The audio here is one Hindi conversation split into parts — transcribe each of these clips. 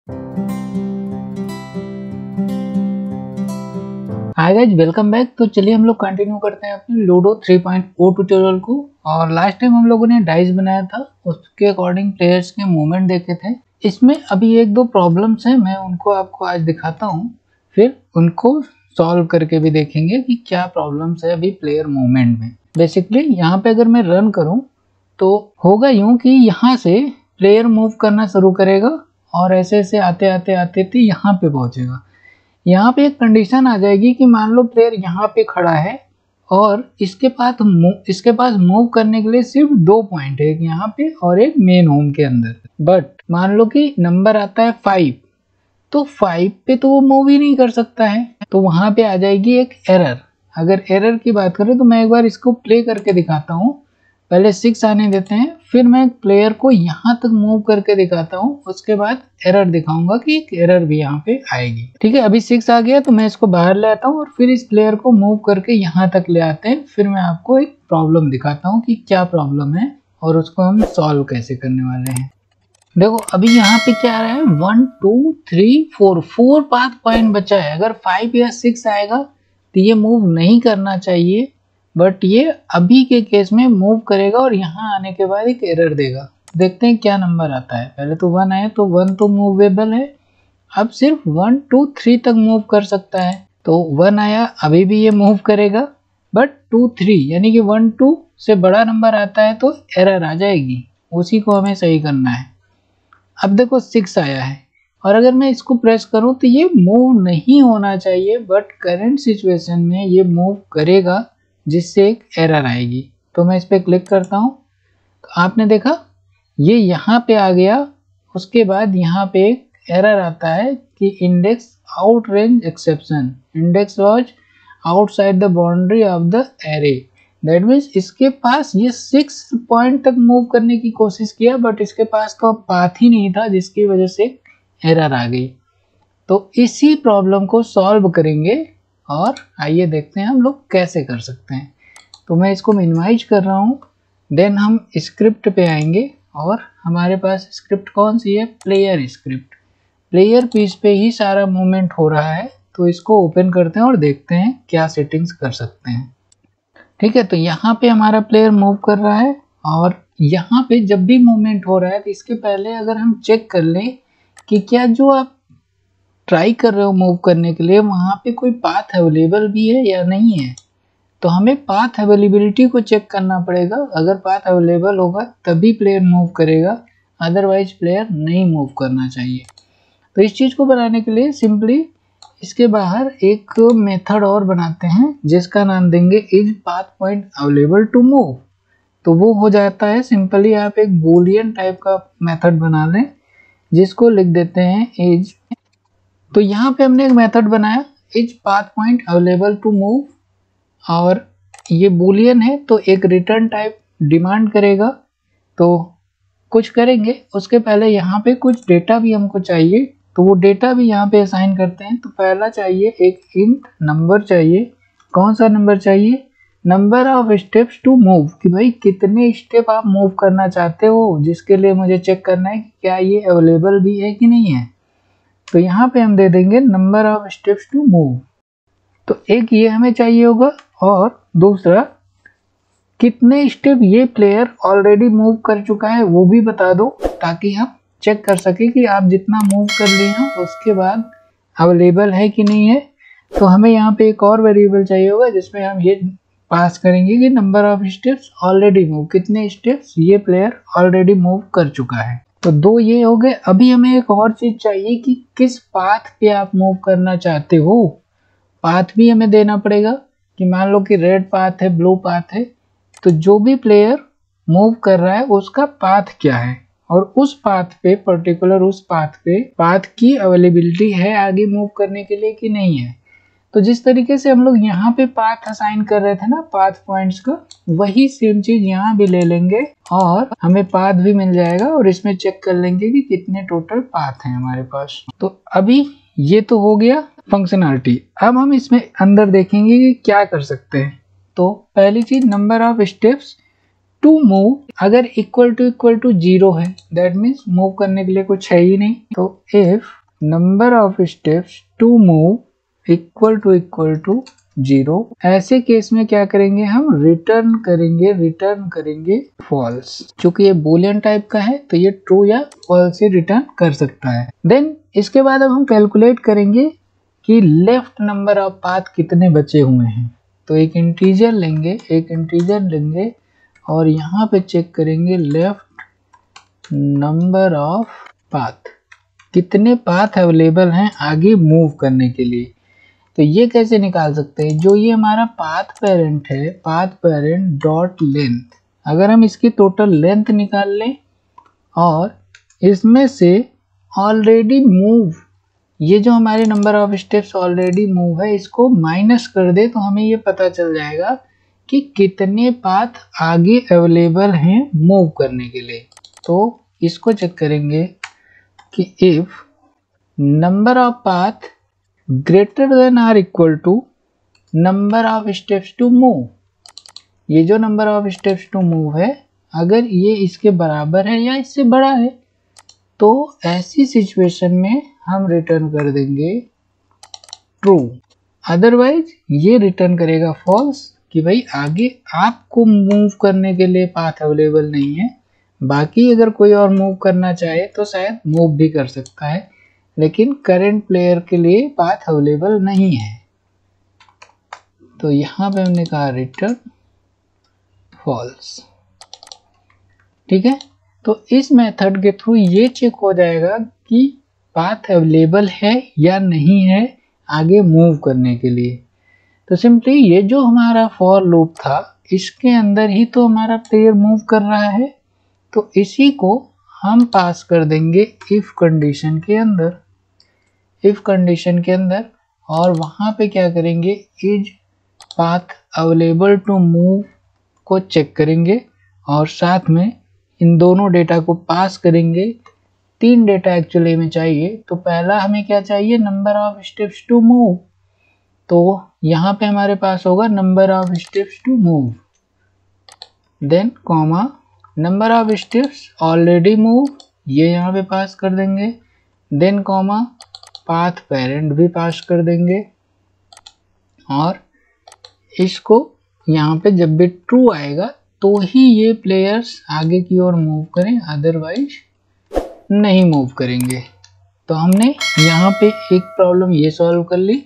Hi guys, welcome back. तो चलिए हम लोग कंटिन्यू करते हैं अपने लूडो 3.0 ट्यूटोरियल को। और लास्ट टाइम हम लोगों ने डाइस बनाया था, उसके अकॉर्डिंग प्लेयर्स के मूवमेंट देखे थे। इसमें अभी एक दो प्रॉब्लम्स हैं, मैं उनको आपको आज दिखाता हूँ, फिर उनको सॉल्व करके भी देखेंगे कि क्या प्रॉब्लम्स है अभी प्लेयर मूवमेंट में। बेसिकली यहाँ पे अगर मैं रन करूँ तो होगा यूँ कि यहाँ से प्लेयर मूव करना शुरू करेगा और ऐसे ऐसे आते आते आते थे यहाँ पे पहुँचेगा। यहाँ पे एक कंडीशन आ जाएगी कि मान लो प्लेयर यहाँ पे खड़ा है और इसके पास मूव करने के लिए सिर्फ 2 पॉइंट है, एक यहाँ पे और एक मेन होम के अंदर। बट मान लो कि नंबर आता है 5, तो 5 पे तो वो मूव ही नहीं कर सकता है, तो वहां पे आ जाएगी एक एरर। अगर एरर की बात करें तो मैं एक बार इसको प्ले करके दिखाता हूँ। पहले 6 आने देते हैं, फिर मैं प्लेयर को यहाँ तक मूव करके दिखाता हूँ, उसके बाद एरर दिखाऊंगा कि एक एरर भी यहाँ पे आएगी। ठीक है, अभी 6 आ गया तो मैं इसको बाहर ले आता हूँ और फिर इस प्लेयर को मूव करके यहाँ तक ले आते हैं। फिर मैं आपको एक प्रॉब्लम दिखाता हूँ कि क्या प्रॉब्लम है और उसको हम सॉल्व कैसे करने वाले हैं। देखो अभी यहाँ पे क्या आ रहा है, 1 2 3 4 पाथ पॉइंट बचा है। अगर 5 या 6 आएगा तो ये मूव नहीं करना चाहिए, बट ये अभी के केस में मूव करेगा और यहाँ आने के बाद एक एरर देगा। देखते हैं क्या नंबर आता है। पहले तो 1 आया, तो 1 तो मूवेबल है, अब सिर्फ 1 2 3 तक मूव कर सकता है। तो 1 आया, अभी भी ये मूव करेगा, बट 2 3 यानी कि 1 2 से बड़ा नंबर आता है तो एरर आ जाएगी, उसी को हमें सही करना है। अब देखो 6 आया है और अगर मैं इसको प्रेस करूं तो ये मूव नहीं होना चाहिए, बट करंट सिचुएशन में ये मूव करेगा जिससे एक एरर आएगी। तो मैं इस पर क्लिक करता हूं तो आपने देखा ये यहाँ पे आ गया। उसके बाद यहाँ पे एक एरर आता है कि index out range exception, index was outside the boundary of the array. That means इसके पास ये 6 पॉइंट तक मूव करने की कोशिश किया, बट इसके पास तो पाथ ही नहीं था, जिसकी वजह से एरर आ गई। तो इसी प्रॉब्लम को सॉल्व करेंगे और आइए देखते हैं हम लोग कैसे कर सकते हैं। तो मैं इसको मिनिमाइज कर रहा हूँ, देन हम स्क्रिप्ट पे आएंगे और हमारे पास स्क्रिप्ट कौन सी है, प्लेयर स्क्रिप्ट। प्लेयर पीस पे ही सारा मूवमेंट हो रहा है, तो इसको ओपन करते हैं और देखते हैं क्या सेटिंग्स कर सकते हैं। ठीक है, तो यहाँ पे हमारा प्लेयर मूव कर रहा है और यहाँ पे जब भी मूवमेंट हो रहा है तो इसके पहले अगर हम चेक कर लें कि क्या जो आप ट्राई कर रहे हो मूव करने के लिए वहाँ पे कोई पाथ अवेलेबल भी है या नहीं है, तो हमें पाथ अवेलेबिलिटी को चेक करना पड़ेगा। अगर पाथ अवेलेबल होगा तभी प्लेयर मूव करेगा, अदरवाइज प्लेयर नहीं मूव करना चाहिए। तो इस चीज़ को बनाने के लिए सिंपली इसके बाहर एक मेथड और बनाते हैं जिसका नाम देंगे is path point available to move. तो वो हो जाता है, सिंपली आप एक बूलियन टाइप का मेथड बना लें जिसको लिख देते हैं इज। तो यहाँ पे हमने एक मेथड बनाया is path point available to move और ये बूलियन है तो एक रिटर्न टाइप डिमांड करेगा। तो कुछ करेंगे उसके पहले यहाँ पे कुछ डेटा भी हमको चाहिए, तो वो डेटा भी यहाँ पे असाइन करते हैं। तो पहला चाहिए एक इंट नंबर चाहिए। कौन सा नंबर चाहिए, number of steps to move, कि भाई कितने स्टेप आप मूव करना चाहते हो, जिसके लिए मुझे चेक करना है कि क्या ये अवेलेबल भी है कि नहीं है। तो यहाँ पे हम दे देंगे number of steps to move. तो एक ये हमें चाहिए होगा और दूसरा कितने स्टेप ये प्लेयर ऑलरेडी मूव कर चुका है वो भी बता दो, ताकि हम चेक कर सके कि आप जितना मूव कर लिए हैं उसके बाद अवेलेबल है कि नहीं है। तो हमें यहाँ पे एक और वेरिएबल चाहिए होगा जिसमें हम ये पास करेंगे कि number of steps already move, कितने स्टेप्स ये प्लेयर ऑलरेडी मूव कर चुका है। तो 2 ये हो गए। अभी हमें एक और चीज चाहिए कि किस पाथ पे आप मूव करना चाहते हो। पाथ भी हमें देना पड़ेगा कि मान लो कि रेड पाथ है, ब्लू पाथ है, तो जो भी प्लेयर मूव कर रहा है उसका पाथ क्या है और उस पाथ पे पर्टिकुलर उस पाथ पे पाथ की अवेलेबिलिटी है आगे मूव करने के लिए कि नहीं है। तो जिस तरीके से हम लोग यहाँ पे पाथ असाइन कर रहे थे ना पाथ पॉइंट्स का, वही सेम चीज यहाँ भी ले लेंगे और हमें पाथ भी मिल जाएगा और इसमें चेक कर लेंगे कि कितने टोटल पाथ हैं हमारे पास। तो अभी ये तो हो गया फंक्शनैलिटी। अब हम इसमें अंदर देखेंगे कि क्या कर सकते हैं। तो पहली चीज number of steps to move अगर इक्वल टू 0 है, दैट मीन्स मूव करने के लिए कुछ है ही नहीं। तो if number of steps to move equal to 0, ऐसे केस में क्या करेंगे, हम रिटर्न करेंगे फॉल्स। चूंकि ये बुलियन टाइप का है तो ये ट्रू या फॉल्स ही रिटर्न कर सकता है। देन इसके बाद अब हम कैलकुलेट करेंगे कि लेफ्ट नंबर ऑफ पाथ कितने बचे हुए हैं। तो एक इंटीजर लेंगे और यहाँ पे चेक करेंगे लेफ्ट नंबर ऑफ पाथ, कितने पाथ अवेलेबल हैं आगे मूव करने के लिए। तो ये कैसे निकाल सकते हैं, जो ये हमारा पाथ पेरेंट है, पाथ पेरेंट डॉट लेंथ, अगर हम इसकी टोटल लेंथ निकाल लें और इसमें से ऑलरेडी मूव, ये जो हमारे number of steps already move है, इसको माइनस कर दे तो हमें ये पता चल जाएगा कि कितने पाथ आगे अवेलेबल हैं मूव करने के लिए। तो इसको चेक करेंगे कि if number of path greater than or equal to number of steps to move, ये जो number of steps to move है अगर ये इसके बराबर है या इससे बड़ा है तो ऐसी सिचुएशन में हम रिटर्न कर देंगे ट्रू, अदरवाइज ये रिटर्न करेगा फॉल्स कि भाई आगे आपको मूव करने के लिए पाथ अवेलेबल नहीं है। बाकी अगर कोई और मूव करना चाहे तो शायद मूव भी कर सकता है, लेकिन करंट प्लेयर के लिए पाथ अवेलेबल नहीं है। तो यहाँ पे हमने कहा रिटर्न फॉल्स। ठीक है, तो इस मेथड के थ्रू ये चेक हो जाएगा कि पाथ अवेलेबल है या नहीं है आगे मूव करने के लिए। तो सिंपली ये जो हमारा फॉर लूप था इसके अंदर ही तो हमारा प्लेयर मूव कर रहा है, तो इसी को हम पास कर देंगे इफ कंडीशन के अंदर और वहाँ पे क्या करेंगे, is path available to move को चेक करेंगे और साथ में इन दोनों डेटा को पास करेंगे। 3 डेटा एक्चुअली में चाहिए, तो पहला हमें क्या चाहिए, number of steps to move, तो यहाँ पे हमारे पास होगा number of steps to move, then comma number of steps already move, ये यहाँ पे पास कर देंगे, देन कॉमा पाथ पेरेंट भी पास कर देंगे और इसको यहाँ पे जब भी ट्रू आएगा तो ही ये प्लेयर्स आगे की ओर मूव करें, अदरवाइज नहीं मूव करेंगे। तो हमने यहाँ पे एक प्रॉब्लम ये सॉल्व कर ली।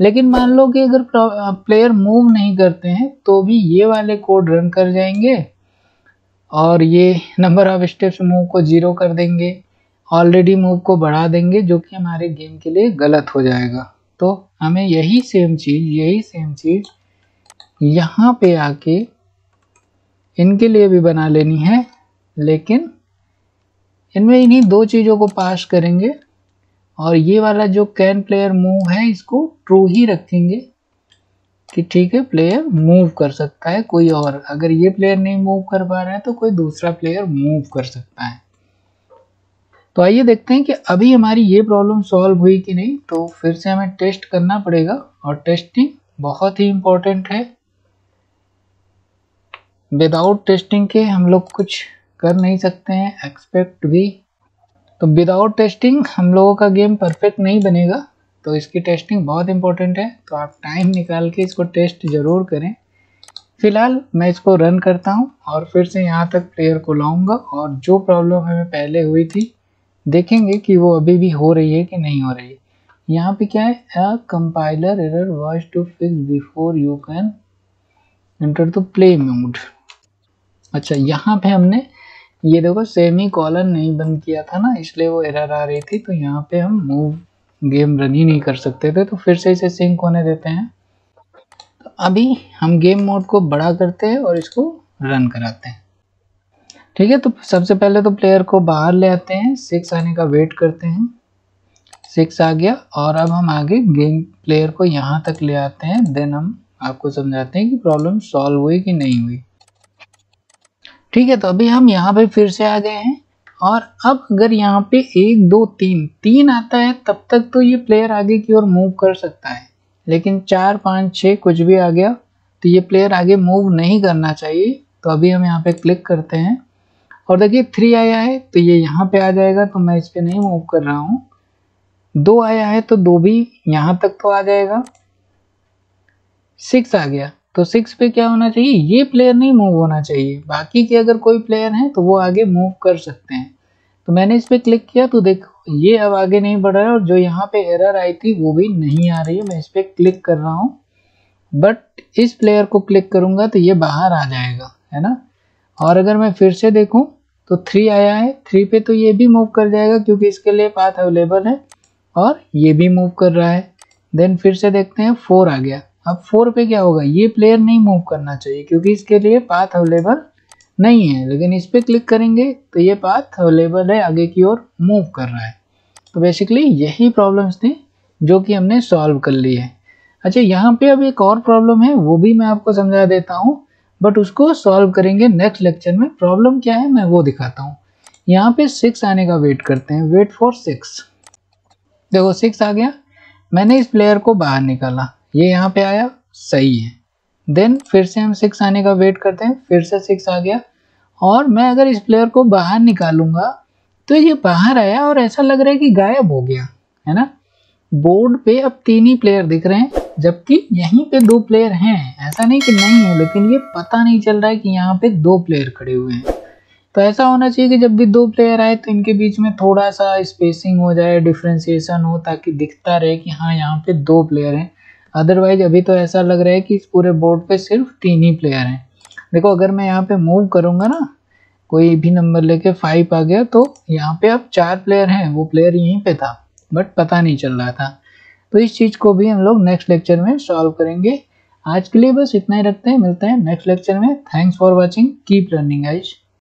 लेकिन मान लो कि अगर प्लेयर मूव नहीं करते हैं तो भी ये वाले कोड रन कर जाएंगे और ये नंबर ऑफ स्टेप्स मूव को 0 कर देंगे, ऑलरेडी मूव को बढ़ा देंगे, जो कि हमारे गेम के लिए गलत हो जाएगा। तो हमें यही सेम चीज़ यहाँ पे आके इनके लिए भी बना लेनी है, लेकिन इनमें इन्हीं 2 चीज़ों को पास करेंगे और ये वाला जो कैन प्लेयर मूव है इसको ट्रू ही रखेंगे कि ठीक है प्लेयर मूव कर सकता है, कोई और, अगर ये प्लेयर नहीं मूव कर पा रहा है तो कोई दूसरा प्लेयर मूव कर सकता है। तो आइए देखते हैं कि अभी हमारी ये प्रॉब्लम सॉल्व हुई कि नहीं। तो फिर से हमें टेस्ट करना पड़ेगा और टेस्टिंग बहुत ही इम्पोर्टेंट है, विदाउट टेस्टिंग के हम लोग कुछ कर नहीं सकते हैं, एक्सपेक्ट भी। तो विदाउट टेस्टिंग हम लोगों का गेम परफेक्ट नहीं बनेगा, तो इसकी टेस्टिंग बहुत इंपॉर्टेंट है। तो आप टाइम निकाल के इसको टेस्ट ज़रूर करें। फिलहाल मैं इसको रन करता हूं और फिर से यहां तक प्लेयर को लाऊंगा और जो प्रॉब्लम हमें पहले हुई थी देखेंगे कि वो अभी भी हो रही है कि नहीं हो रही है। यहाँ पे क्या है, a compiler error was to fix before you can enter the play mode. अच्छा, यहाँ पे हमने ये देखो सेमी कॉलन नहीं बंद किया था ना, इसलिए वो एरर आ रही थी। तो यहाँ पे हम मूव गेम रन ही नहीं कर सकते थे, तो फिर से इसे सिंक होने देते हैं। तो अभी हम गेम मोड को बड़ा करते हैं और इसको रन कराते हैं। ठीक है, तो सबसे पहले तो प्लेयर को बाहर ले आते हैं, 6 आने का वेट करते हैं, 6 आ गया और अब हम आगे गेम प्लेयर को यहाँ तक ले आते हैं, देन हम आपको समझाते हैं कि प्रॉब्लम सॉल्व हुई कि नहीं हुई। ठीक है, तो अभी हम यहाँ पे फिर से आ गए हैं और अब अगर यहाँ पे 1 2 3 आता है तब तक तो ये प्लेयर आगे की ओर मूव कर सकता है, लेकिन 4 5 6 कुछ भी आ गया तो ये प्लेयर आगे मूव नहीं करना चाहिए। तो अभी हम यहाँ पे क्लिक करते हैं और देखिए 3 आया है तो ये यहाँ पे आ जाएगा, तो मैं इस पे नहीं मूव कर रहा हूँ। 2 आया है तो 2 भी यहाँ तक तो आ जाएगा। 6 आ गया तो 6 पे क्या होना चाहिए, ये प्लेयर नहीं मूव होना चाहिए, बाकी के अगर कोई प्लेयर हैं तो वो आगे मूव कर सकते हैं। तो मैंने इस पे क्लिक किया तो देखो ये अब आगे नहीं बढ़ रहा है, और जो यहाँ पे एरर आई थी वो भी नहीं आ रही है। मैं इस पे क्लिक कर रहा हूँ, बट इस प्लेयर को क्लिक करूंगा तो ये बाहर आ जाएगा, है ना। और अगर मैं फिर से देखूं तो 3 आया है, 3 पे तो ये भी मूव कर जाएगा क्योंकि इसके लिए पाथ अवेलेबल है, और ये भी मूव कर रहा है। देन फिर से देखते हैं 4 आ गया। अब 4 पे क्या होगा, ये प्लेयर नहीं मूव करना चाहिए क्योंकि इसके लिए पाथ अवेलेबल नहीं है, लेकिन इस पे क्लिक करेंगे तो ये पाथ अवेलेबल है, आगे की ओर मूव कर रहा है। तो बेसिकली यही प्रॉब्लम्स थी जो कि हमने सॉल्व कर ली है। अच्छा, यहाँ पे अब एक और प्रॉब्लम है, वो भी मैं आपको समझा देता हूँ, बट उसको सॉल्व करेंगे नेक्स्ट लेक्चर में। प्रॉब्लम क्या है मैं वो दिखाता हूँ। यहाँ पे 6 आने का वेट करते हैं, वेट फॉर 6। देखो 6 आ गया, मैंने इस प्लेयर को बाहर निकाला, ये यहाँ पे आया, सही है। देन फिर से हम 6 आने का वेट करते हैं, फिर से 6 आ गया, और मैं अगर इस प्लेयर को बाहर निकालूंगा तो ये बाहर आया और ऐसा लग रहा है कि गायब हो गया, है ना। बोर्ड पे अब 3 ही प्लेयर दिख रहे हैं, जबकि यहीं पे 2 प्लेयर हैं। ऐसा नहीं कि नहीं है, लेकिन ये पता नहीं चल रहा है कि यहाँ पे 2 प्लेयर खड़े हुए हैं। तो ऐसा होना चाहिए कि जब भी 2 प्लेयर आए तो इनके बीच में थोड़ा सा स्पेसिंग हो जाए, डिफ्रेंशिएशन हो, ताकि दिखता रहे कि हाँ यहाँ पे 2 प्लेयर हैं। अदरवाइज अभी तो ऐसा लग रहा है कि इस पूरे बोर्ड पे सिर्फ 3 ही प्लेयर हैं। देखो अगर मैं यहाँ पे मूव करूंगा ना, कोई भी नंबर लेके 5 आ गया, तो यहाँ पे अब 4 प्लेयर हैं, वो प्लेयर यहीं पे था बट पता नहीं चल रहा था। तो इस चीज़ को भी हम लोग नेक्स्ट लेक्चर में सॉल्व करेंगे। आज के लिए बस इतना ही रखते हैं, मिलते हैं नेक्स्ट लेक्चर में। Thanks for watching, keep learning guys.